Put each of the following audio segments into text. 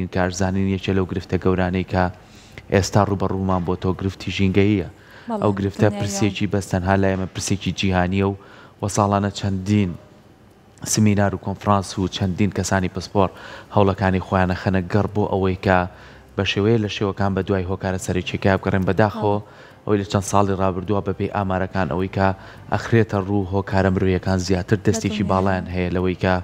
کارزانین یەکێ لەو گرفتە گەورانەی کە ئێستا ڕوبەڕوومان بۆ تۆ گرفتی ژینگەییە. ئەو گرفتە پرسێکی بەستەنها لە ئێمە پرسێکی جیهانیە و ساڵانە چەندین سمینار و کۆنفرانس و چەندین کەسانی پسپۆر هەوڵەکانی خۆیانە خەنە گەڕ بۆ ئەوەی کە بە شێوەیە لە شێوەکان بە دوای هۆکارە سەرچێکا بگەڕێن بەداخەوە ئەوەی لە چەند ساڵی ڕابردووە بەپێی ئامارەکان ئەوەی کە ئەخرێتە ڕوو هۆکارە مرۆیەکان زیاتر دەستێکی باڵیان هەیە لەوەی کە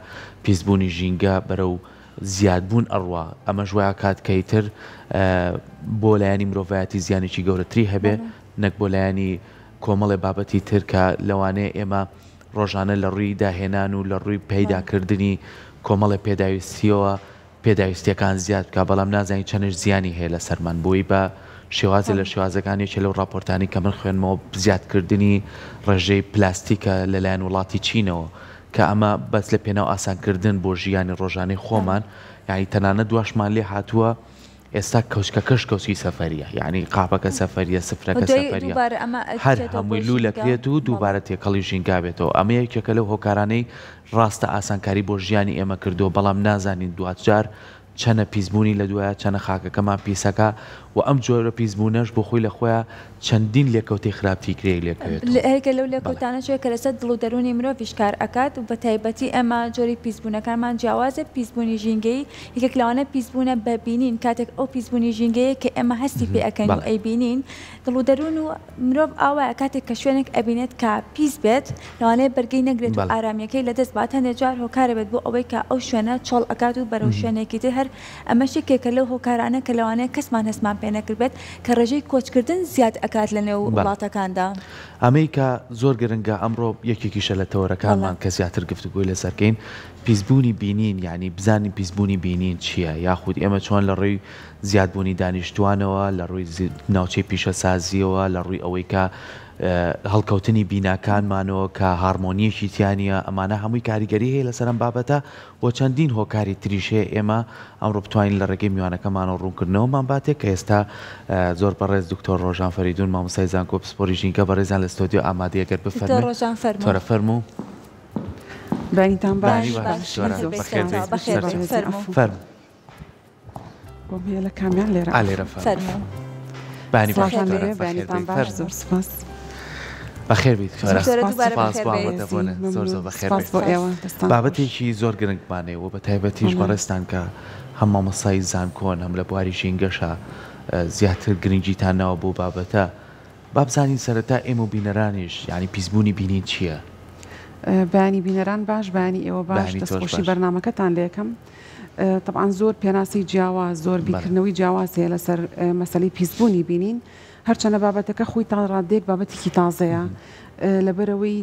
پیسبوونی ژینگە بەرەو زیادبوون ئەڕوا ئەمە ژوایە کات کەیتر بۆ لایەنی مرۆڤایەتی زیانێکی گەورەتری هەبێ نەک بۆ لایەنی کۆمەڵێ بابەتی تر کە لەوانەیە ئێمە ڕۆژانە لە ڕووی داهێنان و لە ڕووی پەیداکردنی کۆمەڵی پێداویستیەوە پێداویستیەکان زیاد بکە بەڵام نازانین چەندش زیانی هەیە لە سەرمان بۆی بە شێوازە لە شێوازەکانێکی لەو راپۆرتانی کە من خوێنمەوە زیادکردنی ڕێژەی پلاستیکە لەلایەن وڵاتی چینەوە کە ئەمە بەس لە پێناو ئاسانکردن بۆ ژیانی ڕۆژانەی خۆمان یعنی تەنانەت دواشمان لێ هاتووە ئێستا کەوچکەکەش کەوچی سەفەریە یعنی قاپەکە سەفەریە سفرەکە سەفەریە هەر هەمووی لوو لەکرێت و دووبارە تێکەڵی ژینگا بێتەوە ئەمە یەکێکە لەو هۆکارانەی ڕاستە ئاسانکاری بۆ ژیانی ئێمە کردو بەڵام نازانین دواتجار چەنە پیسبوونی لە دوایە چەنە خاکەکەمان پیسەکە و ئەم جۆرە پیسبوونەش بۆ خۆی لە خۆیان چەندین لێکەوتی خراپفیکرەیەک لێکەوێت هەرکە لەو لێکەوتانە شوێ کە لەسەر دڵ و دەرونی مرۆڤیش کار ئەکات و بە تایبەتی ئەمە جۆری پیسبوونەکانمان جیاوازە پیسبوونی ژینگەی یەکێک لەوانە پیسبوونە ببینین کاتێک ئەو پیسبوونی ژینگەیە کە ئێمە هەستی پێ ئەەکەن و ئەیبینین دڵ و دەرون و مرۆڤ ئاوایە کاتێک کە شوێنێک ئەبینێت کە پیس بێت لەوانەیە بەرگەی نەگرێت و ئارامیەکەی لەدەست بات هەندێک جار هۆکارە بێت بۆ ئەوەی کە ئەو شوێنە چۆڵ ئەکات و بەرەو شوێنێکی تر هەر ئەمە شتێکێکە لەو هۆکارانە کە لەوانەیە کەسمان هەستمان پێ نەکرد بێت کە ڕێژەی کۆچکردن زیاد ئەکات لە نێو وڵاتەکاندا. ئەمریکا زۆر گرنگە ئەمڕۆ یەکێکیشە لە تەوەرەکانمان کە زیاتر گفتوگوی لەسەرکەین پیسبوونی بینین یعنی بزانین پیسبوونی بینین چییە یاخود ئێمە چۆن لە ڕێی زیادبوونی دانیشتوانەوە لە ڕووی ناوچەی پیشەسازیەوە لە ڕووی ئەوەی کە هەڵکەوتنی بیناکانمانەوە کە هارمۆنیەکی تیانە ئەمانە هەمووی کاریگەری هەیە لەسەرم بابەتە بۆ چەندین هۆکاری تریشەیە ئێمە ئەمڕۆ بتوانین لە ڕێگەی میوانەکەمانەوە ڕوونکردنەوەمان باتێک کە ئێستا زۆر بەڕێز دکتۆر ڕۆژان فەریدون مامۆستای زانکۆ پسپۆری ژینگە بەڕێزان لە ستۆدیۆ ئامادەیە گەر بفەرمێن تۆرە فەرموو بانیتان باش فەرموو بۆ لە کامیان لێرە فەرموو بانی بانیتان باش زۆر سپاس بەخێر بیت بابەتێکی زۆر گرنگمانەیە بە تایبەتیش بەڕێستان کە هەم مامۆستای زانکۆن هەم لە بواری ژینگەشە زیاتر گرنگیتانەوە بۆ بابەتە بابزانین سەرەتا ئێمە و بینەرانیش یعنی پیسبوونی بینین چییە؟ بانی بینەران باش بانی ئێوە باش دەستخۆشی بەرنامەکەتان لێکم طبعاً زۆر پێناسی جیاواز زۆر بیرکردنەوەی جیاواز هەیە لەسەر مەسەلەی پیسبوونی بینین هەرچەندە بابەتەکە خۆی تا ڕادێک بابەتێکی تازەیە لەبەرەوەی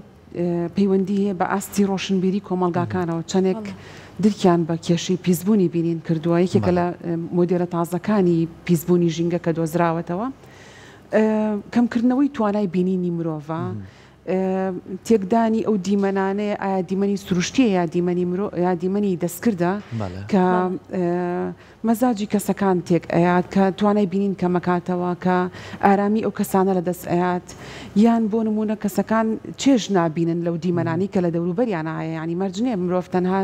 پەیوەندی هەیە بە ئاستی ڕۆشنبیری کۆمەلگاکانەوە چەندێک درکیان بە کێشەی پیسبوونی بینین کردووە یەکێکە لە مۆدێلە تازەکانی پیسبوونی ژینگە کە دۆزراوەتەوە کەمکردنەوەی توانای بینینی مرۆڤە تێکدانی ئەو دیمەنانەیە ئایا دیمەنی سروشتیە یا دیمەنی دەستکردە کە مەزاجی کەسەکان تێک ئەیات کە توانای بینین کە مەکاتەوە کە ئارامی ئەو کەسانە لە دەست ئەیات یان بۆ نمونە کەسەکان چێژ نابینن لەو دیمەنانی کە لە دەوروبەریان هەیە ینی مەرجنێ مرۆڤ تەنها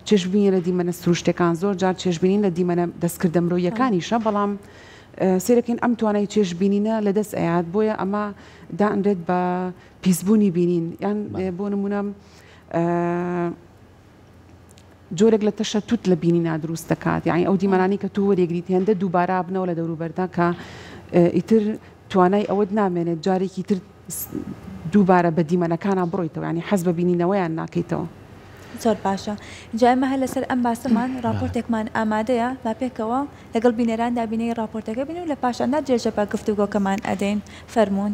چێژبینی لە دیمەنە سروشتەکان زۆر جار چێژبینین لە دیمەنە دەستکردە مرۆیەکانیشە بەڵام سێرەکەین ئەم توانای چێژبینینە لە دەست ئەیات بۆیە ئەمە دائنرێت بە پیسبوونی بینین یان بۆ نمونە جۆرێک لە تەشە توت لە بینی نادروست دەکات یعنی ئەو دیمەنانی کە تۆ وەرێگریت هێندە دووبارە بنەوە لە دەوروبەردا کە ئیتر توانای ئەوەت نامێنێت جارێکی تر دووبارە بە دیمەنەکانە بڕۆیتەوە ینی حەز بە بینینەوەیان ناکەیتەوە. زۆر باشە جایمە هەر لەسەر ئەم باسەمان راپۆرتێکمان ئامادەیە با پێکەوە لەگەڵ بینەران دابینەی راپۆرتەکە بین و لە پاشاندا جێژە بە گفتوگۆکەمان ئەدەین فەرموون.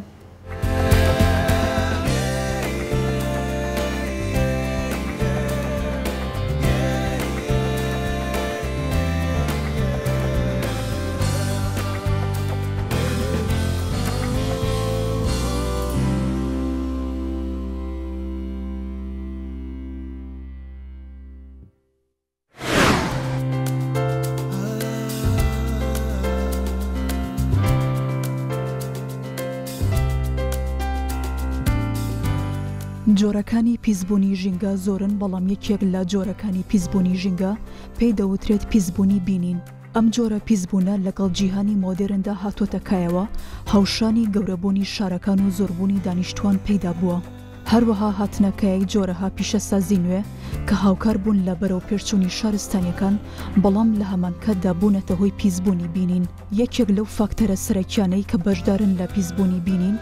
جۆرەکانی پیسبوونی ژینگە زۆرن بەڵام یەکێک لە جۆرەکانی پیسبوونی ژینگە پێی دەوترێت پیسبوونی بینین ئەم جۆرە پیسبوونە لەگەڵ جیهانی مۆدێرندا هاتوۆتەکایەوە هاوشانی گەورەبوونی شارەکان و زۆربوونی دانیشتوان پەیدا بووە. هەروەها هاتنەکەیەک جۆرەها پیشەسازی نوێ کە هاوکار بوون لە بەرەو پێرچوونی شارستانیەکان بەڵام لە هەمان کاتدا بوونەتە هۆی پیسبوونی بینین. یەکێک لەو فاکتەرە سەرەکیانەی کە بەشدارن لە پیسبوونی بینین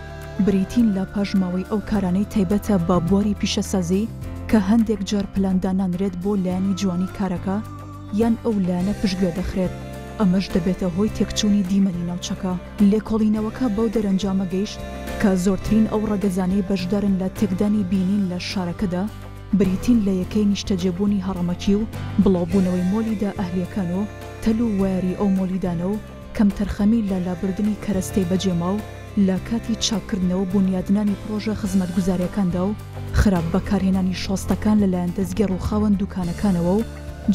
بریتین لە پاژماوەی ئەو کارانەی تایبەتە بە بواری پیشەسازی کە هەندێک جار پلاندانانرێت بۆ لایەنی جوانی کارەکە یان ئەو لایەنە پشتگوێ دەخرێت. ئەمەش دەبێتە هۆی تێکچوونی دیمەنی ناوچەکە. لێکۆڵینەوەکە بەو دەرەنجامە گەیشت کە زۆرترین ئەو ڕەگەزانەی بەشدارن لە تێکدانی بینین لە شارەکەدا بریتین لە یەکەی نیشتەجێبوونی هەڕەمەکی و بڵاوبوونەوەی مۆلیدا ئەهلیەکان و تەل و وایەری ئەو مۆلیدانە و کەم تەرخەمی لە لابردنی کەرەستەی بەجێما و لە کاتی چاکردنەوە بنیادنانی پرۆژە خزمەتگوزاریەکاندا و خراپ بەکارهێنانی شۆستەکان لەلایەن دەستگێڕ و خاوەن دوکانەکانەوە و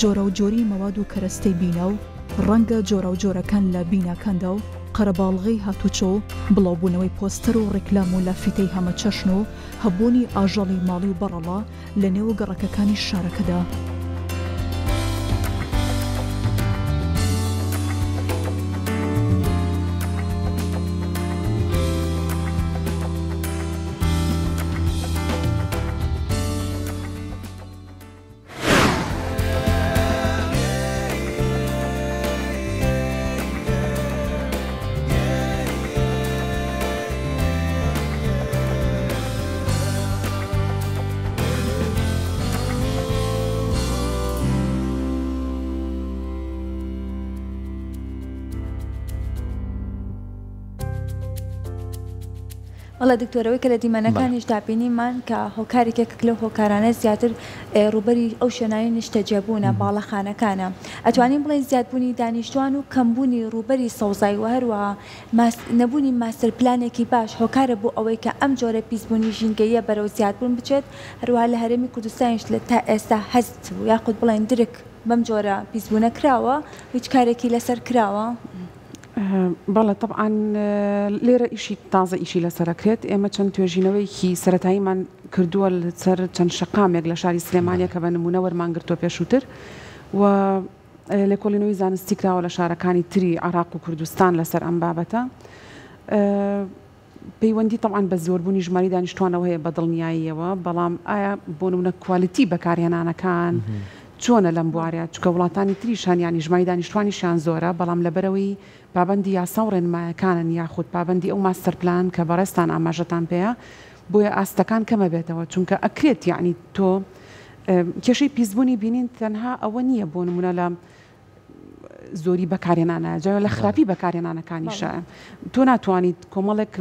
جۆرە و جۆری مەواد و کەرەستەی بینا و ڕەنگە جۆرە و جۆرەکان لە بیناکاندا و قەرەباڵغی هاتوچۆ و بڵاوبوونەوەی پۆستەر و ڕێکلام و لافتەی هەمە چەشن و هەبوونی ئاژەڵی ماڵی و بەڕەڵا لە نێو گەڕەکەکانی شارەکەدا. وڵا دکتۆرەوەی کە لە دیمەنەکانیش دابینیمان کە هۆکارێکێک لەو هۆکارانە زیاتر ڕوبەری ئەو شوێنانی نیشتەجێبوونە باڵەخانەکانە. ئەتوانین بڵێن زیادبوونی دانیشتوان و کەمبوونی ڕوبەری سەوزای و هەروەها نەبوونی ماستەر پلانێکی باش هۆکارە بۆ ئەوەی کە ئەم جۆرە پیسبوونی ژینگەیە بەرەو زیادبوون بچێت. هەروەها لە هەرێمی کوردستانیش لە تا ئێستا هەست یاخود بڵێن درک بەم جۆرە پیسبوونە کراوە هیچ کارێکی لەسەر کراوە. بەڵێ طبعاً لێرە ئیشی تازە ئیشی لەسەرەکرێت. ئێمە چەند توێژینەوەیکی سەرەتاییمان کردووە لەسەر چەند شەقامێک لە شاری سلێمانیە کە بە نمونە وەرمانگرتووە پێشووتر و لێکۆڵینەوەی زانستی کراوە لە شارەکانی تری عێراق و کوردستان لەسەر ئەم بابەتە. پەیوەندی طبعاً بە زۆربوونی ژماری دانیشتوانەوە هەیە بە دڵنیاییەوە، بەڵام ئایا بۆ نمونە کوالیتی بەکارهێنانەکان چۆنە لەم بوارە؟ چکە وڵاتانی تریشان ینی ژماری دانیشتوانیشیان زۆرە، بەڵام لەبەرەوەی پابەندی یاسا و ڕێنمایەکانن یاخود پابەندی ئەو ماستەر پلان کە بەڕێستان ئاماژەتان پێەیە بۆیە ئاستەکان کەمە بێتەوە، چونکە ئەکرێت یعنی تۆ کێشەی پیسبوونی بینین تەنها ئەوە نییە بۆ نمونە لە زۆری بەکارهێنانە جا لە خراپی بەکارهێنانەکانیشە. تۆ ناتوانیت کۆمەڵێک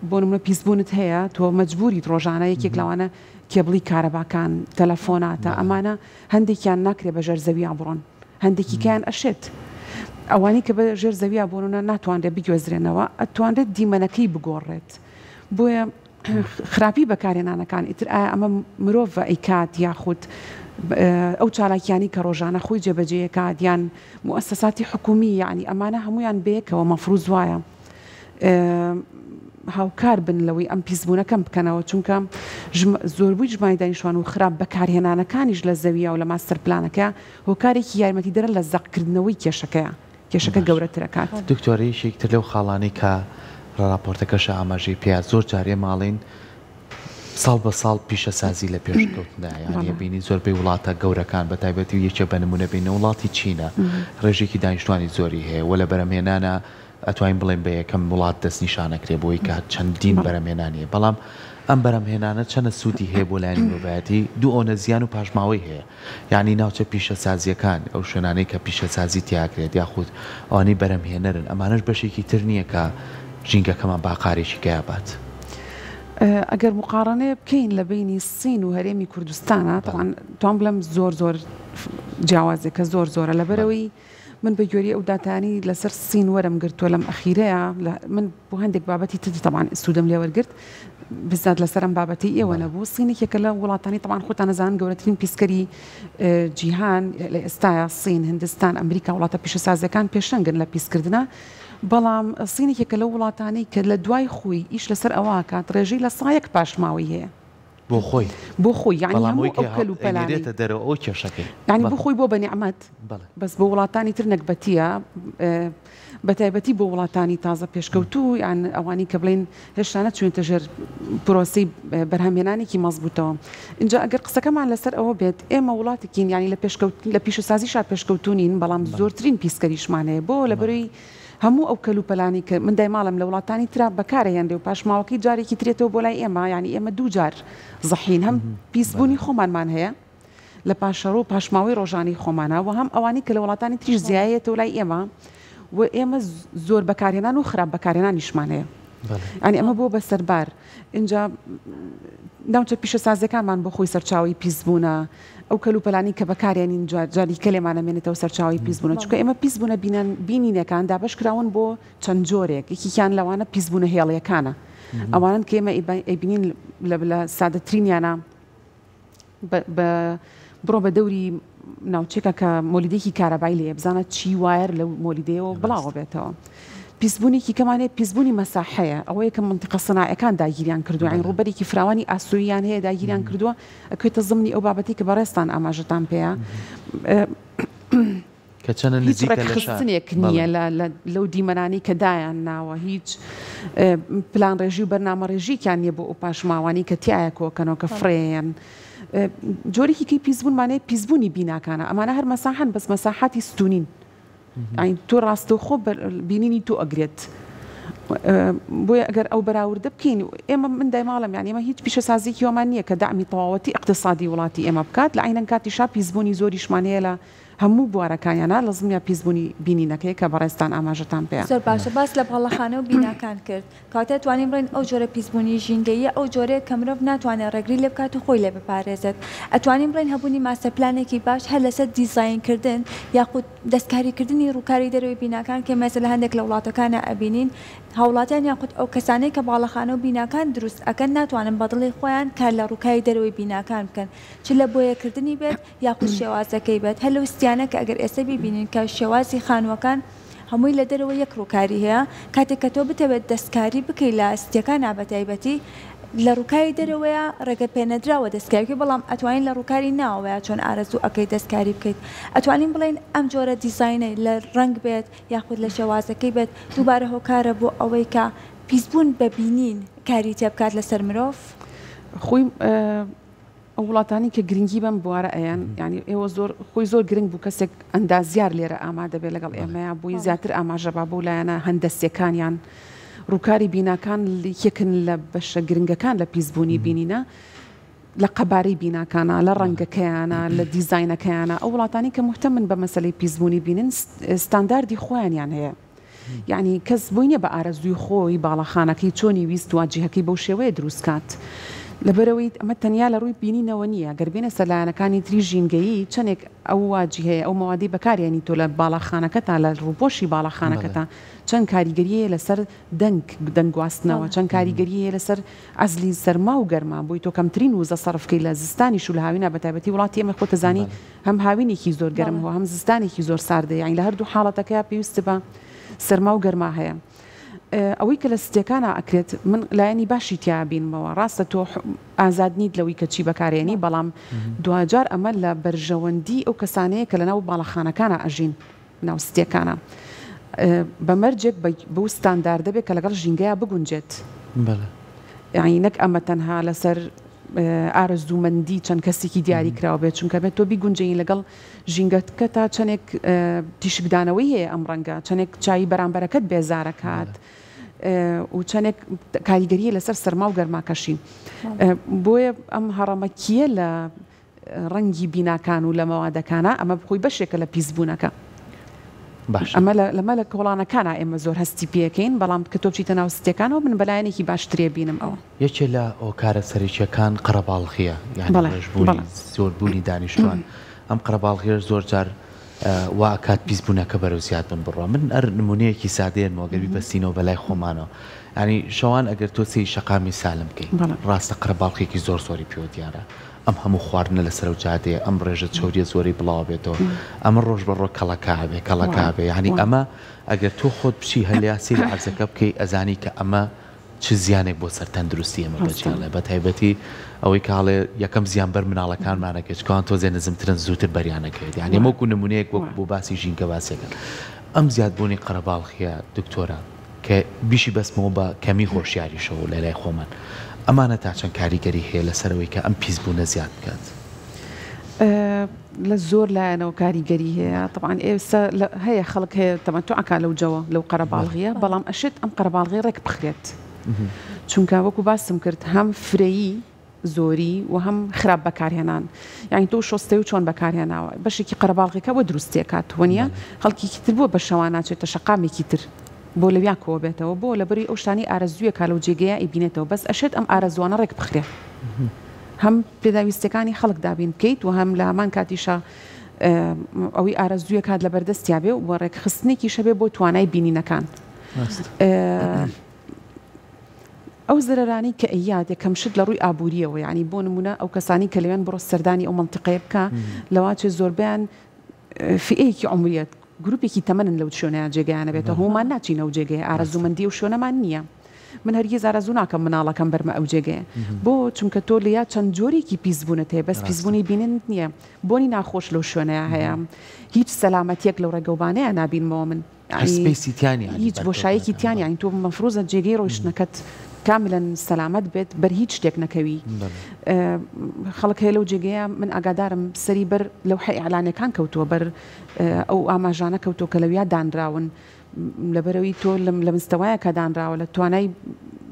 بۆ نمونە پیسبوونت هەیە تۆ مەجبوریت ڕۆژانە یەکێک لەوانە کێبڵی کارەباکان تەلەفۆناتە ئەمانە هەندێکیان ناکرێت بە ژێر زەویە بڕۆن، هەندێکی کیان ئەشێت. ئەوانی کە بە ژێر زەویە بۆنە ناتوانرێت بگوێزرێنەوە ئەتوانرێت دیمەنەکەی بگۆڕێت. بۆیە خراپی بەکارهێنانەکان ئیتر ئایا ئەمە مرۆڤ ئەیکات یاخود ئەو چالاکیانی کە ڕۆژانە خۆی جێبەجێیەکات یان موسساتی حکومی یعنی ئەمانە هەمویان بەیەکەوە مەفروض وایە هاوکار بن لەوەی ئەم پیسبوونەکەم بکەنەوە، چونکە زۆربووی ژماری دانیشتوان و خراپ بەکارهێنانەکانیش لە زەویە و لە ماستەر پلانەکە هۆکارێکی یارمەتی دەرە لە زەقکردنەوەی کێشەکەیە، کێشەکە گەورەترەکات. دکتۆری شێکتر لەو خاڵانی کە راپۆرتەکەش ئاماژەی پێیا زۆر جارێ ماڵین ساڵ بە ساڵ پیشەسازی لە پێشکەوتندا، یعنی بینی زۆربەی وڵاتە گەورەکان بە تایبەتی و یەکێ بە نمونە بینە وڵاتی چینە ڕێژێکی دانیشتوانی زۆری هەیە و لە بەرەمهێنانە ئەتوانین بڵێن بە یەکەم وڵات دەست نیشانەکرێ بۆی کە چەندین بەرەمهێنانیە، بەڵام ئەم بەرەمهێنانە چەنە سوودی هەیە بۆ لایەنی مرۆڤایەتی دوو ئۆنە زیان و پاشماوەی هەیە. یعنی ناوچە پیشەسازیەکان ئەو شوێنانەی کە پیشەسازی تیاکرێت یاخود ئەوانەی بەرەمهێنەرن ئەمانش بەشێکی تر نییە کە ژینگەکەمان باقارێکی گەیابات. ئەگەر مقارنەیە بکەین لە بینی سین و هەرێمی کوردستانە توان بڵێم زۆر جیاوازێکە زۆرە لەبەرەوەی من بە گوێری ئەو داتانی لەسەر سین وەرم گرتووە لەم ئەخیرەیە من بۆ هەندێک بابەتی تر تەمان سوودەم لێ وەرگرت بزات لەسەرم بابەتی ئێوە نەبوو. سینێکێکە لە وڵاتانی تەمان خۆتان نەزانن گەورەترین پیسکەری جیهان لە ئێستاە سین، هندستان، ئەمریکا وڵاتە پیشەسازیەکان پێشەنگن لە پیسکردنە، بەڵام سینێکێکە لە وڵاتانی کە لە دوای خۆی ئیش لەسەر ئەوە کات ڕێژەی لە سایەک پاشماوی هەیە. بۆ خۆی یعنی هەموو ئەو کەلوپەلانێتە دەرەوە ئەو کێشەکەی یعنی بۆ خۆی بۆ بەنیعمەت بەس بۆ وڵاتانی تر نەکبەتیە بەتایبەتی بۆ وڵاتانی تازە پێشکەوتوو یان ئەوانی کە بڵێن هێشتا نەچوێنتە ژێر پرۆسەی بەرهەمهێنانێکی مەزبوطەوە. اینجا ئەگەر قسەکەمان لەسەر ئەوە بێت ئێمە وڵاتێکین ینی لە پیشەسازیشا پێشکەوتونین بەڵام زۆرترین پیسکەریشمانەیە بۆ لەبەرەوەی هەموو ئەو کەلوپەلانی کە من دایماڵم لە وڵاتانی ترا بەکارەهێنرێ و پاشماوەکەی جارێکی ترێتەوە بۆ لای ئێمە ینی ئێمە دوو جار زەحین هەم پیسبوونی خۆمانمان هەیە لە پاشەڕۆ و پاشماوەی ڕۆژانی خۆمانە و هەم ئەوانی کە لە وڵاتانی تریش زیایەتەوە لای ئێمە و ئێمە زۆر بەکارهێنان و خراپ بەکارهێنانیشمانەیە. ینی ئەمە بۆ بەسەربار اینجا ناوچە پیشەسازەکانمان بۆ خۆی سەرچاوی پیسبوونە ئەو کەلوپەلانی کە بەکارێنین جاری کەلێمانەمێنێتەوە سەرچاوی پیسبوونە چونکە ئێمە پیسبوونە بینینەکان دابش کراون بۆ چەند جۆرێک یەکیان لەوانە پیسبوونە هێڵیەکانە ئەوانن کە ئێمە ئەیبینین لە سادەترینیانە بڕۆ بە دەوری ناوچێکە کە مۆلیدێکی کارەبای لێ بزانە چی وایر لەو مۆلیدەیەوە بڵاوە بێتەوە. پیسبوونێکی کەمانێت پیسبوونی مەساحەیە ئەوەیە کە منتیقە سەناعەکان داگیریان کردووە عین ڕوبەرێکی فراوانی ئاسووریان هەیە داگیریان کردووە ئەکوێتە زمنی ئەو بابەتی کە بەڕێستان ئاماژەتان پێەیە کە چەنە خستنێک نییە لەو دیمەنانی کە دایان ناوە هیچ پلان ڕێژی و بەرنامە ڕێژیکیان نیە بۆ ئەو پاشماوانی کە تایە کۆکەنەوە کە فڕێن جۆرێکی کەی پیسبوونمانەیە پیسبوونی بیناکانە ئەمانە هەر مەساحەن بەس مەساحاتی ستونین ئەین تۆ ڕاستەوخۆ بینینی تۆ ئەگرێت بۆیە ئەگەر ئەو بەراورد بکەین ئێمە من دایماڵم یان ئێمە هیچ پیشەسازیی ومان نییە کە دامی تەواوەتی اقتصادی وڵاتی ئێمە بکات لە عینەن کاتیشا پیسبوونی زۆریشمانەیە لە هەموو بوارەکانیانە لە زمیا پیسبوونی بینینەکەی کە بەڕێستان ئاماژەتان پێ زۆر باشە باس لە بەڵەخانە و بیناکان کرد کاتە توانین بڵێن ئەو جۆرە پیسبوونی ژینگەیە ئەو جۆرەیە کە مرۆڤ ناتوانێت ڕێگری لێ بکات و خۆی لێ بپارێزێت ئەتوانین بڵێن هەبوونی ماسەرپلانێکی باش هەر لەسەر دیزاینکردن یاخود دەستکاریکردنی ڕووکاری دەروی بیناکان کە مەسە لە هەندێک لە وڵاتەکانە ئەبینین هاوڵاتیان یاخود ئەو کەسانەی کە باڵەخانە و بیناکان دروست ئەکەن ناتوانن بەدڵی خۆیان کار لە ڕووکاری دەروی بیناکان بکەن چ لە بۆیەکردنی بێت یاخود شێوازەکەی بێت هەر لەو ستیانە کە ئەگەر ئێستا ببینین کە شێوازی خانووەکان هەمووی لە دەرەوە یەک ڕووکاری هەیە کاتێک کە تۆ بتەوێت دەستکاری بکەی لە ستیەکان نابەتایبەتی لە ڕووکاری دەرەوەیە ڕێگە پێنەدراوە دەستکاریکە بەڵام ئەتوانین لە ڕووکاری ناوەیە چۆن ئارەزوو ئەەکەی دەستکاری بکەیت ئەتوانین بڵێن ئەم جۆرە دیزاینەی لە ڕنگ بێت یاخود لە شێوازەکەی بێت دووبارە هۆکارە بۆ ئەوەی کە پیسبوون ببینین کاری تێ بکات لەسەر مرۆڤ خۆی ئەو وڵاتانی کە گرنگی بەم بوارە ئەیان ینی ئێوە خۆی زۆر گرنگ بوو کەسێک ئەندازیار لێرە ئامادە بێت لەگەڵ ئێمەیە بووی زیاتر ئاماژە با بۆ لایەنە هەندەستیەکانیان ڕووکاری بیناکان یەکن لە بەشە گرنگەکان لە پیسبوونی بینینە لە قەبارەی بیناکانە لە ڕەنگەکەیانە لە دیزاینەکەیانە ئەو وڵاتانی کە محتەمن بە مەسەلەی پیسبوونی بینن ستانداردی خۆیانیان هەیە یعنی کەس بووینە بە ئارەزووی خۆی باڵەخانەکەی چۆنی ویست واجهەکەی بەو شێوەیە دروستکات لەبەرەوەی ئەمە تەنیا لە ڕووی بینینەوە نییە گەربێنە سەلایەنەکانی تری ژینگەیی چەندێک ئەو واجهەیە ئەو ماوەدەی بەکارێنی تۆ لە باڵەخانەکەتا لە ڕووپۆشی باڵەخانەکەتا چەند کاریگەریە لەسەر دەنگواستنەوە چەند کاریگەریە لەسەر ئەزلی سەرما و گەرما بووی تۆ کەمترین وزە سەرفکەی لە زستانی شو لە هاوینە بەتایبەتی وڵاتی ئێمە خۆتەزانی هەم هاوینێکی زۆر گەرمەوە هەم زستانێکی زۆر ساردە یانی لە هەردوو حاڵەتەکە پێویستە بە سەرما و گەرما هەیە ئەوەی کە لە ستێکانە ئەکرێت من لایەنی باشی تیابینمەوە ڕاستە تۆ ئازاد نیت لەوەی کە چی بەکارێنی بەڵام دوجار ئەمە لە بەرژەوەندی ئەو کەسانەیە کە لەناو باڵەخانەکانە ئەژین ناو ستێکانە بەمەرجێک بەو ستاندار دەبێت کە لەگەڵ ژینگەیە بگونجێت یعنی نەک ئەمە تەنها لەسەر ئارەزوومەندی چەند کەسێکی دیاری کراوە بێت چونکە بێت تۆ بیگونجین لەگەڵ ژینگەتکە تا چەندێک تیشکدانەوەی هەیە ئەم ڕەنگە چەندێک چایی بەرامبەرەکەت بێزارەکات و چەندێک کاریگەریە لەسەر سەرما و گەرماکەشی بۆیە ئەم هەڕەمەکیە لە ڕەنگی بیناکان و لە مەوادەکانە ئەمە بخۆی بەشێکە لە پیسبوونەکە ئەمە لەمە لە کۆڵانەکانە ئێمە زۆر هەستی پێەکەین بەڵام کە تۆ بچیتە ناو ستێکانەوە من بەلایەنێکی باشترێ بینم ئەوە یەکێ لە ئۆکارە سەرچیەکان قەرەباڵغیە یعنی زۆربوونی دانیشتوان ئەم قەرەباڵغیە زۆر جار واکات پیسبوونەکە بەرەو زیاد بن بڕوە من ئەر نمونەیەکی سادەیەنەوە گەبی بەستینەوە بەلای خۆمانەوە ینی شەوان ئەگەر تۆ سی شەقامی سالم بکەیت ڕاستە قەرەباڵغێکی زۆر زۆری پێوە دیارە ئەم هەموو خواردنە لەسەر و جادەیە ئەم ڕێژە چۆریە زۆری بڵاو بێتەوە ئەمە ڕۆژ بەڕۆ کەڵەکابێ یعنی ئەمە ئەگەر تۆ خۆت بچی هەلیاسی لە عەرزەکە بکەی ئەزانی کە ئەمە چ زیانێک بۆ سەر تەندروستی ئەمە بەجێڵێ بە تایبەتی ئەوەی کاڵێ یەکەم زیان بەر مناڵەکانمانەکەچکان تۆزێ نەزمترن زووتر بەریانەکەوێت یعنی وەکو نمونەیەک وەک بۆ باسی ژینگە باسێکن ئەم زیادبوونی قەرەباڵغیە دکتۆرە کە بیشی بەسمەوە بە کەمی هۆشیاریشەوە لە لای خۆمان ئەمانە تا چەند کاریگەری هەیە لەسەرەوەی کە ئەم پیسبوونە زیاد بکات لە زۆر لایەنەوە کاریگەری هەیە طبعاً ئێستا هەیە خەڵک هەیە تەمەتوعەکە لەو جەوە لەو قەرەباڵغیە بەڵام ئەشێت ئەم قەرەباڵغی ڕێک بخرێت چونکە وەکو باسم کرد هەم فرەیی زۆری و هەم خراپ بەکارهێنان یعنی تۆ شۆستەی و چۆن بەکارهێناوە بەشێکی قەرەباڵغیەکە بۆ دروستێکات وەنیە خەڵکیکی تر بۆ بە شەوان ناچێتە شەقامێکی تر بۆ لەویان کۆ بێتەوە بۆ لەبەری ئەو شتانی ئارەزوویە کا لەو جێگەیە ئیبینێتەوە بەس ئەشێت ئەم ئارەزوانە ڕێک بخرێ هەم پێداویستەکانی خەڵک دابین بکەیت و هەم لە هەمان کاتیشە ئەوەی ئارەزوویە کات لە بەردەستیا بێ و ڕێکخستنێکی شەبێ بۆ توانای بینینەکان ئەو زەرەرانی کە ئەیاد یەکەم شت لە ڕووی ئابوووریەوە یعنی بۆ نمونە ئەو کەسانی کە لەوێن بڕۆ سەردانی ئەو منتیقەیە بکە لەواچێ زۆربیان فئەیەکی عمریەت گروپێکی تەمەنن لەو شوێنەیە جێگەیانە بێتە هەمومان ناچینە ئەو جێگەیە ئارەزوومەندی و شوێنەمان نییە من هەرگیز ئارەزوو ناکەم مناڵەکەم بەرمە ئەو جێگەیە بۆ چونکە تۆ لیا چەند جۆرێکی پیسبوونت هەیە بەس پیسبوونی بینن نییە بۆنی ناخۆش لەو شوێنەیە هەیە هیچ سەلامەتیەک لەو ڕێگەوبانەیە نابینمەوە من هیچ بۆشایەکی تیانی یانی تۆ مەفروزە جێگەی ڕۆیشتنەکەت کاملا سەلامەت بێت بەر هیچ شتێک نەکەوی خەڵک هەیە لەو جێگەیە من ئاگادارم سەری بەر لەو حی ئەعلانەکان کەوتووە بەر ئەو ئاماژانە کەوتۆ کە لەویا دانراون لەبەرەوەی تۆ لە مستەوایە کە دانراوە لە توانای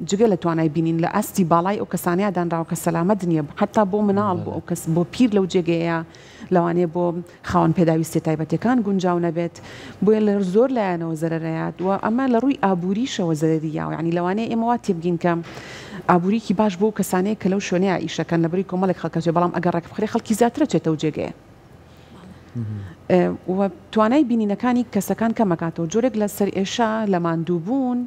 جگە لە توانای بینین لە ئەستی باڵای ئەو کەسانەیە دانراوە کە سەلامەت نییە حتا بۆ مناڵ بۆ ئەو کەس بۆ پیر لەو جێگەیە لەوانەیە بۆ خاوەن پێداویستی تایبەتەکان گونجاو نەبێت بۆیە لە زۆر لایەنەوە زەرەرەیات و ئەمە لە ڕووی ئابووریشەوە زەرەریاوە ینی لەوانەیە ئێمە وا تێبگین کە ئابووریکی باش بۆ کەسانەیە کە لەو شوێنەیە ئیشەکەن لەبەری کۆمەڵێک خەڵکەچێ بەڵام ئەگەر ڕێک بخرێ خەڵکی زیاترە چێتە و جێگەیە و توانای بینینەکانی کەسەکان کەمەکاتەوە جۆرێک لە سەر ئێشە لە ماندووبوون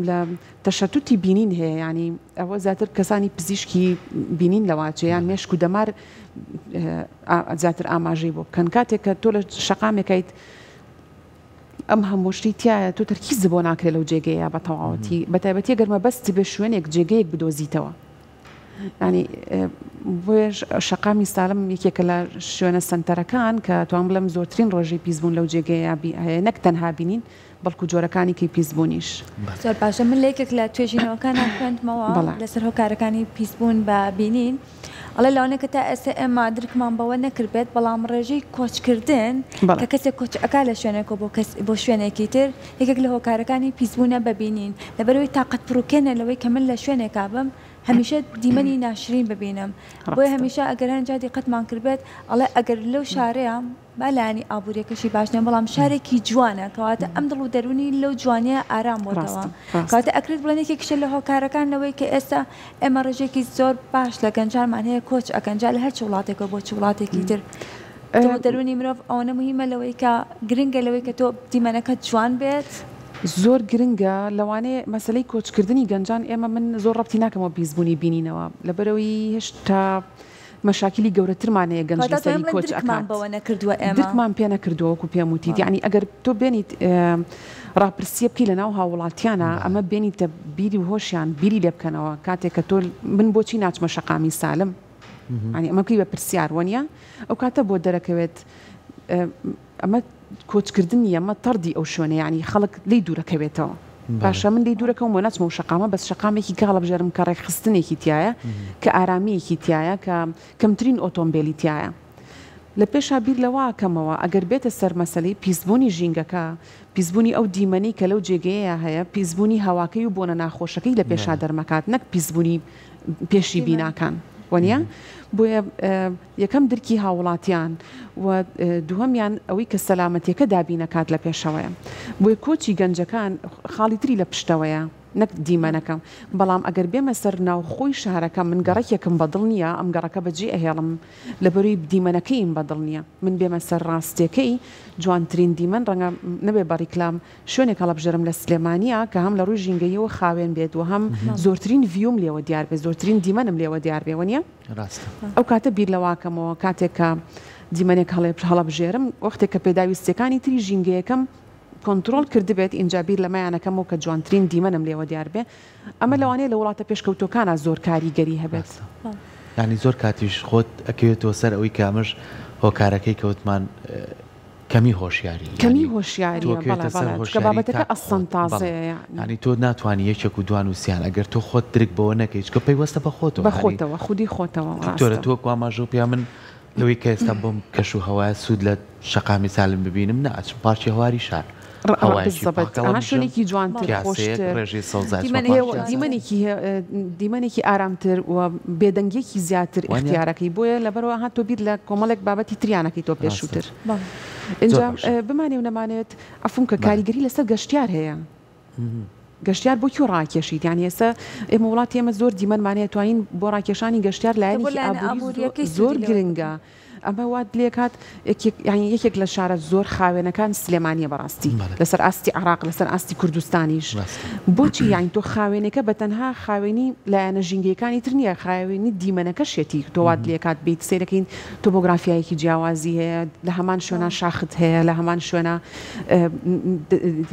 لە تەشەتوتی بینین هەیە ینی ئەوە زیاتر کەسانی پزیشکی بینین لەواچەیان مێشک و دەمار زیاتر ئاماژەی بۆ بکەن کاتێک کە تۆ لە شەقامێکیت ئەم هەمووشتی تایە تۆ تەرکیز بۆ ناکرێت لەو جێگەیە بە تەواوەتی بە تایبەتی گەرمە بەستی بێ شوێنێک جێگەیەک بدۆزیتەوە ینی بۆیە شەقامی ساڵم یەکێکە لە شوێنە سنتەرەکان کە توان بڵم زۆرترین ڕۆژەی پیسبوون لەو جێگەیە هەیە نەک تەنها بینین بەڵکو جۆرەکانی کەی پیسبوونیش زۆر باشە من لە یەکێک لە توێژینەوەکانە خوێندمەوە لەسەر هۆکارەکانی پیسبوون بە بینین ئەڵێ لەوانەیە کە تا ئێستا ئێمە درکمان بەوە نەکردبێت بەڵام ڕێژەی کۆچکردن کە کەسێک کۆچەکە لە شوێنێکەوە بۆ شوێنێکی تر یەکێک لە هۆکارەکانی پیسبوونە ببینین لەبەرەوەی تااقەت پڕوکێنە لەوەی کە من لە شوێنێکا بم هەمیشە دیمەنی ناشرین ببینم بۆیە هەمیشە ئەگەر هەنجادی قەتمان کردبێت ئەڵێ ئەگەر لەو شارەیە بالانی ئابوووریەکەشی باش نیە بەڵام شارێکی جوانە کەواتە ئەم دڵ و دەرونی لەو جوانیە ئارام بۆتەوە کاتە ئەکرێت بڵێنێکی کشە لە هۆکارەکان لەوەی کە ئێستا ئێمە ڕێژێکی زۆر باش لە گەنجانمان هەیە کۆچ ئەگەنجا لە هەر چ وڵاتێکەوە بۆ چ وڵاتێکی تر دەرونی مرۆڤ ئەوەنە مهمە لەوەی کە گرنگە لەوەی کە تۆ دیمەنەکەت جوان بێت زۆر گرنگە لەوانەیە مەسلەی کۆچکردنی گەنجان ئێمە من زۆر ڕەبتی ناکەمەوە پیسبوونی بینینەوە لەبەرەوەی هێشتا مەشاکلی گەورەترمانەیە گەنج لەسەری کۆچ دکمان پێ نەکردووە وەکو پێم وتیت یعنی ئەگەر تۆ بێنیت ڕاپرسیە بکەی لە ناو هاوڵاتیانە ئەمە بێنیتە بیری و هۆشیان بیری لێ بکەنەوە کاتێک کە تۆ من بۆچی ناچمە شەقامی سالم ینی ئەمە بکەی بە پرسیار وەنیە ئەو کاتە بۆ دەرەکەوێت ئەمە کۆچکردن نیە ئەمە تەردی ئەو شوێنە ینی خەڵک لی دوورەکەوێتەوە باشە من لی دوورەکەم بۆ ناچمە و شەقامە بەس شەقامێکی کاڵە بژێرم کە ڕێکخستنێکی تایە کە ئارامیەکی تایە کە کەمترین ئۆتۆمبیلی تایە لە پێشا بیر لەواکەمەوە ئەگەر بێتە سەر مەسەلەی پیسبوونی ژینگەکە پیسبوونی ئەو دیمەنی کە لەو جێگەیە هەیە پیسبوونی هەواکەی و بۆنە ناخۆشەکەی لە پێشا دەرمەکات نەک پیسبوونی پێشی بیناکان وەنیە بۆیە یەکەم درکی هاوڵاتیان و دووهەمیان ئەوەی کە سەلامەتیەکە دابینەکات لە پێشەوەیە بۆیە کۆچی گەنجەکان خاڵی تری لە پشتەوەیە نەک دیمەنەکەم بەڵام ئەگەر بێمە سەر ناوخۆی شارەکە من گەڕێکێکم بەدڵ نییە ئەم گەڕەکە بەجێ ئەهێڵم لەبەروی دیمەنەکەیم بەدڵ نییە من بێمە سەر ڕاستیەکەی جوانترین دیمەن ڕەنگە نەبێ بەڕیکلام شوێنێک هەڵە بژێرم لە سلێمانیە کە هەم لە ڕووی ژینگەیەوە خاوێن بێت و هەم زۆرترین ڤیوم لێوە دیار بێت زۆرترین دیمەنم لێوە دیار بێوە نیە ئەو کاتە بیر لەواکەمەوە کاتێک کە دیمەنێک هەڵە بژێرم وەختێک کە پێداویستەکانی تری ژینگەیەکەم کۆنتترۆل کردبێت ئینجابیر لەمایانەکەم و کە جوانترین دیمەنم لێوە دیار بێ ئەمە لەوانەیە لە وڵاتە پێشکەوتەکانە زۆر کاریگەری هەبێت ینی زۆر کاتیش خۆت ئەکەوێتەوە سەر ئەوەی کامش هۆکارەکەی کەوتمان کەمی هۆشیاری بابەتەکە ئەسڵەن تازەیە ینی تۆ ناتوانانی یەکێک و دوان وسییان ئەگەر تۆ خۆت درک بەوە نەکەیت کە پێیوەستە بەخۆتەوە خودی خۆتەوە تۆرە تۆ کواماژۆ پێیا من لەوەی کە ئێستا بۆم کەش و هەوای سوود لە شەقامی سالم ببینم ناچم پارچی هەواری شار شوێنێکی جوانتر دیمەنێکی ئارامتر و بێدەنگێکی زیاتر اختیارەکەی بۆیە لەبەرەوە هات تۆ بیر لە کۆمەڵێک بابەتی تریانەکەی تۆ پێشووتر اینجا بمانێ و نەمانێت ئەفم کە کاریگەری لەسەر گەشتیار هەیە گەشتیار بۆ کێ ڕاکێشیت یانی ئێستا ئێمە وڵاتی ئێمە زۆر دیمەن مانێت توانین بۆ ڕاکێشانی گەشتیار لایەنێکی ئابووری زۆر گرنگە ئەمە وات لێکات یەکێک لە شارە زۆر خاوێنەکان سلێمانیە بەڕاستی لەسەر ئاستی عراق لەسەر ئاستی کوردستانیش بۆچی یانی تۆ خاوێنەکە بە تەنها خاوێنی لایەنە ژینگەکانی تر نییە خاوێنی دیمەنەکە شێتی تۆ وات لێکات بیت سیرەکەین تۆپۆگرافیایەکی جیاوازی هەیە لە هەمان شوێنە شاخت هەیە لە هەمان شوێنە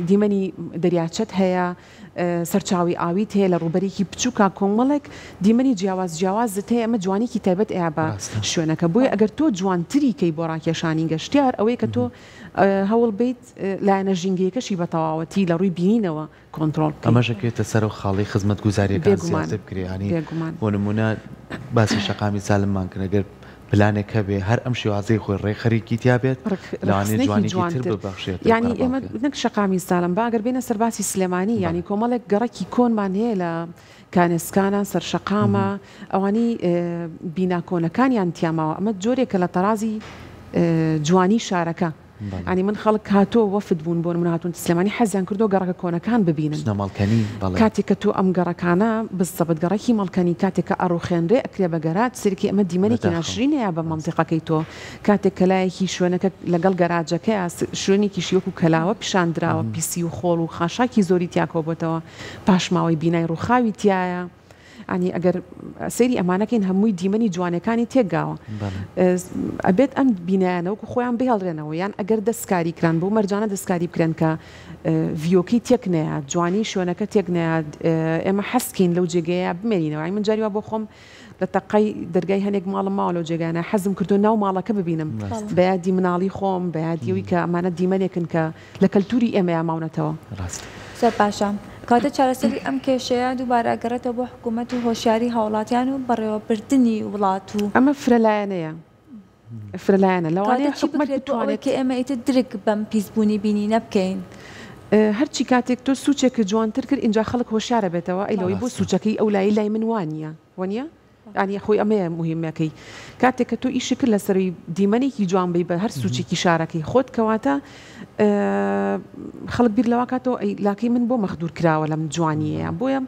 دیمەنی دەریاچەت هەیە سەرچاوی ئاویت هەیە لە ڕوبەرێکی بچووکە کۆمەڵێک دیمەنی جیاوازت هەیە ئەمە جوانێکی تایبەت ئەیە بە شوێنەکە بۆیە ئەگەر تۆ جوانتری کەی بۆ ڕاکێشانی گەشتیار ئەوەی کە تۆ هەوڵ بیت لایەنە ژینگەیەکەشی بە تەواوەتی لە ڕووی بینینەوە کۆنتترۆل ئەمەژەکێتە سەر و خاڵی خزمەت گوزاریەکان زیاتر بکرێنی بۆ نمونە باسی شەقامی سالممان کرد ئەگەر پلانێک هەبێ هەر ئەم شێوازەی خۆی ڕێخەریکی تیا بێت لەوانێ جوانێکی تر ببەخشێت ینی ئێمە نەک شەقامی سالم باگەر بێنە سەرباسی سلێمانی ینی کۆمەڵێک گەڕەکی کۆنمان هەیە لە کانێسکانە سەرشەقامە ئەوانی بیناکۆنەکانیان تیاماوە ئەمە جۆرێکە لە تەرازی جوانی شارەکە ینی من خەڵک هاتۆ وەفد بوون بۆ من هاتوون سلێمانی حەزیان کردو گەڕەکە کۆنەکان ببینن کاتێک کە تۆ ئەم گەڕەکانە بستەبت گەڕێکی مەڵکەنی کاتێک کە ئەڕوخێنرێ ئەکرێ بەگەرات سەرکی ئەمە دیمەنێکی ناشرینەیە بە مەنتیقەکەی تۆ کاتێک کە لایەکی شوێنەکە لەگەڵ گەراجەکەی شوێنێکی شیوەک و کەلاوە پیشاندراوە پیسی و خۆڵ و خاشاکی زۆری تیاکۆبێتەوە پاشماوەی بینای ڕووخاوی تایە ینی ئەگەر سەیری ئەمانەکەین هەمووی دیمەنی جوانەکانی تێکگاوە ئەبێت ئەم بینایانەوەکو خۆیان بهێڵڕێنەوە یان ئەگەر دەستکاری کران بۆ مەرجانە دەستکاری بکرێن کە ڤیۆکەی تێک نەیە جوانی شوێنەکە تێک نەیە ئێمە حەسکین لەو جێگەیە بمێنینەوە من جاریوە بۆ خۆم لە تەقەی دەرگای هەنێک ماڵم ماوە لەو جێگانە حەزم کردو ناو ماڵەکە ببینم بەیادی مناڵی خۆم بەیادیەوەی کە ئەمانە دیمەنێکن کە لە کەلتوری ئێمەیە ماونەتەوە زۆر باشە کاتە چارەسەری ئەم کێشەیە دووبارە گەڕێتەوە بۆ حکوومەت و هۆشیاری هاوڵاتیان و بەڕێوەبردننی وڵات و ئەمە فرەلایەنەیە فرەلایەنە لەوانەیە حکوومەت بتوانێت کە ئێمە ئیتر درک بەم پیسبوونی بینی نەبکەین هەرچی کاتێک تۆ سوچێکە جوانتر کرد اینجا خەڵک هۆشیارە بێتەوە ئەی لەوەی بۆ سوچەکەی ئەو لای من وانە وانە ینی خۆی ئەمەیە مهمەکەی کاتێک کە تۆ ئیشی کرد لەسەری دیمەنێکی جوان بی بە هەر سوچێکی شارەکەی خۆت کەواتە خەڵک بیر لەوە کاتەوە لاکەی من بۆ مەخدور کراوە لەم جوانیەیە بۆیە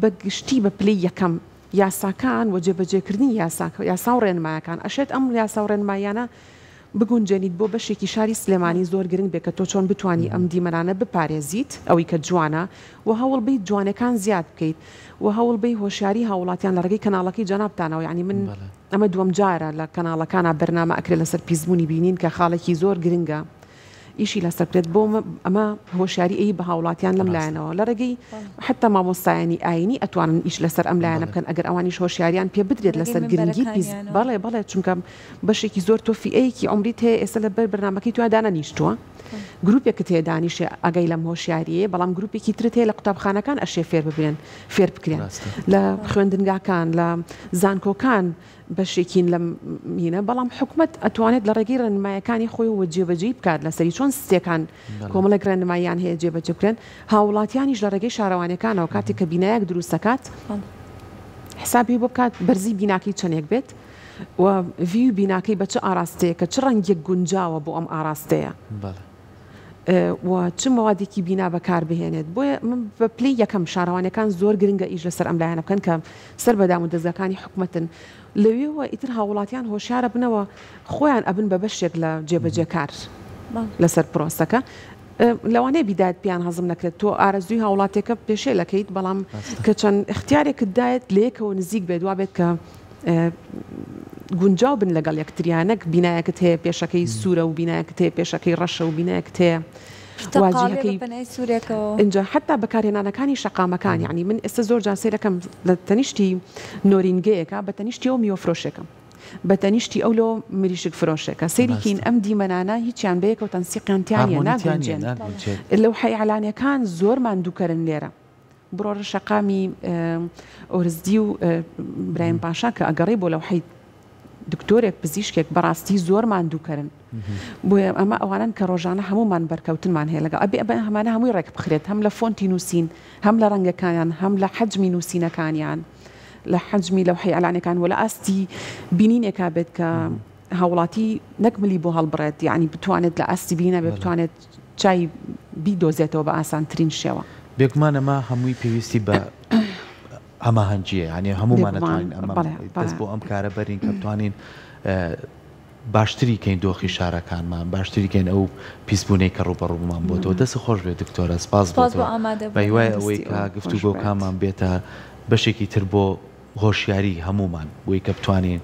بە گشتی بە پلەی یەکەم یاساکان و جێبەجێکردنی یاسا و ڕێنمایەکان ئەشێت ئەم یاسا و ڕێنمایانە بگونجێنیت بۆ بەشێکی شاری سلێمانی زۆر گرنگ بێت کە تۆ چۆن بتانی ئەم دیمەرانە بپارێزیت ئەوەی کە جوانە و هەوڵ بیت جوانەکان زیاد بکەیت و هەوڵ بی هۆشیاری هاوڵاتیان لە ڕێگەی کەناڵەکەی جەنابتانەوە ینی من ئەمە دووەم جارە لە کەناڵەکانە بەرنامە ئەکرێت لەسەر پیسبوونی بینین کە خاڵێکی زۆر گرنگە ئیشی لەسەر بکرێت بۆ ئەمە هۆشیاری ئەی بە هاوڵاتیان لەم لایەنەوە لە ڕێگەی حتا مامۆستایانی ئاینی ئەتوانن ئیش لەسەر ئەم لایەنە بکەن ئەگەر ئەوانیش هۆشیاریان پێ بدرێت لەسەر گرنگی پیس بەڵێ چونکە بەشێکی زۆر تۆفیەیەکی عمریت هەیە ئێستا لە بەر بەرنامەکەی تو دانەنیشتووە گروپێکت هەیە دانیشێ ئەگەی لەم هۆشیاریە بەڵام گروپێکی ترت هەیە لە قوتابخانەکان ئەشێ فێر بکرێن لە خوێندنگاکان لە زانکۆکان بەشێکین لەم مینە بەڵام حکوومەت ئەتوانێت لە ڕێگەی ڕێنمایەکانی خۆی و جێبەجێ بکات لەسەری چۆن ستێکان کۆمەڵێک ڕێنمایان هەیە جێبەجێ بکرێن هاوڵاتیانیش لە ڕێگەی شارەوانەکانەوە کاتێک کە بینایەک دروستەکات حسابی بۆ بکات بەرزی بیناکەی چەندێک بێت و ڤیو بیناکەی بە چ ئاراستەیە کە چ ڕەنگێک گونجاوە بۆ ئەم ئاراستەیە و چ مەوادێکی بینا بەکار بهێنێت بۆیە من بە پلەی یەکەم شارەوانەکان زۆر گرنگە ئیش لەسەر ئەم لایەنە بکەن کە سەر بەدام و دەستگاکانی حکوومەتن لەوێەوە ئیتر هاوڵاتیان هۆشیارە بنەوە خۆیان ئەبن بە بەشێک لە جێبەجێکار لەسەر پرۆسەکە لەوانەیە بیدایەت پیان هەزم نەکرێت تۆ ئارەزوی هاوڵاتێکە پێشێ لەکەیت بەڵام کە چەند اختیارێکت دایەت لەیەکەوە نزیک بێت وا بێت کە گونجاو بن لەگەڵ یەکتریانەک بینایەکت هەیە پێشەکەی سوورە و بینایەکت هەیە پێشەکەی ڕەشە و بینایەکت هەیە واجهەکەی اینجا حتا بەکارهێنانەکانی شەقامەکان یعنی من ئێستا زۆر جان سێرەکەم لە تەنیشتی نۆرینگەیەکە بە تەنیشتی ئەو میوەفرۆشێکم بە تەنیشتی ئەو لۆ مریشک فرۆشێکە سەیریکین ئەم دیمەنانە هیچیان بەیەکە و تەنسیقیانتیانە ناگەنجێن لەو حەیعلانەکان زۆرمان دووکەرن لێرە بڕۆ شەقامی ئۆرزدی و برایم پاشا کە ئەگەڕێ بۆ لەو حەی دکتۆرێک پزیشکێک بەڕاستی زۆرمان دووکەرن بۆیە ئەمە ئەوانن کە ڕۆژانە هەمومان بەرکەوتنمان هەیە لەگە ئەبێ هەمانە هەمووی ڕێک بخرێت هەم لە فۆنتی نووسین هەم لە ڕەنگەکانیان هەم لە حەجمی نووسینەکانیان لە حەجمی لەو حەیعلانەکان و لە ئاستی بینینێکا بێت کە هاوڵاتی نەکملی بۆ هەڵبڕێت یعنی بتوانێت لە ئاستی بینە بێ بتوانێت چای بیدۆزێتەوە بە ئاسانترین شێوە بێگومانەمە هەمووی پێویستی بە ئەمە هەنجیە ینی هەمومان نتوانین ئەمە دەست بۆ ئەم کارە بەرین کە بتوانین باشتری کەین دۆخی شارەکانمان باشتری کەین ئەو پیسبوونەی کە ڕوبەڕوومان بۆتەوە دەست خۆش بێت دکتۆرە سپاس بە وای ئەوەی کە گفتوگۆکانمان بێتە بەشێکی تر بۆ هۆشیاری هەمومان بۆی کە بتوانین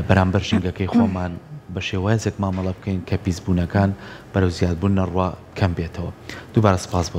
بەرامبەر ژینگەکەی خۆمان بە شێوازێک مامەڵە بکەین کە پیسبوونەکان بەرەو زیادبوون نەڕوا کەم بێتەوە دووبارە سپاس بۆ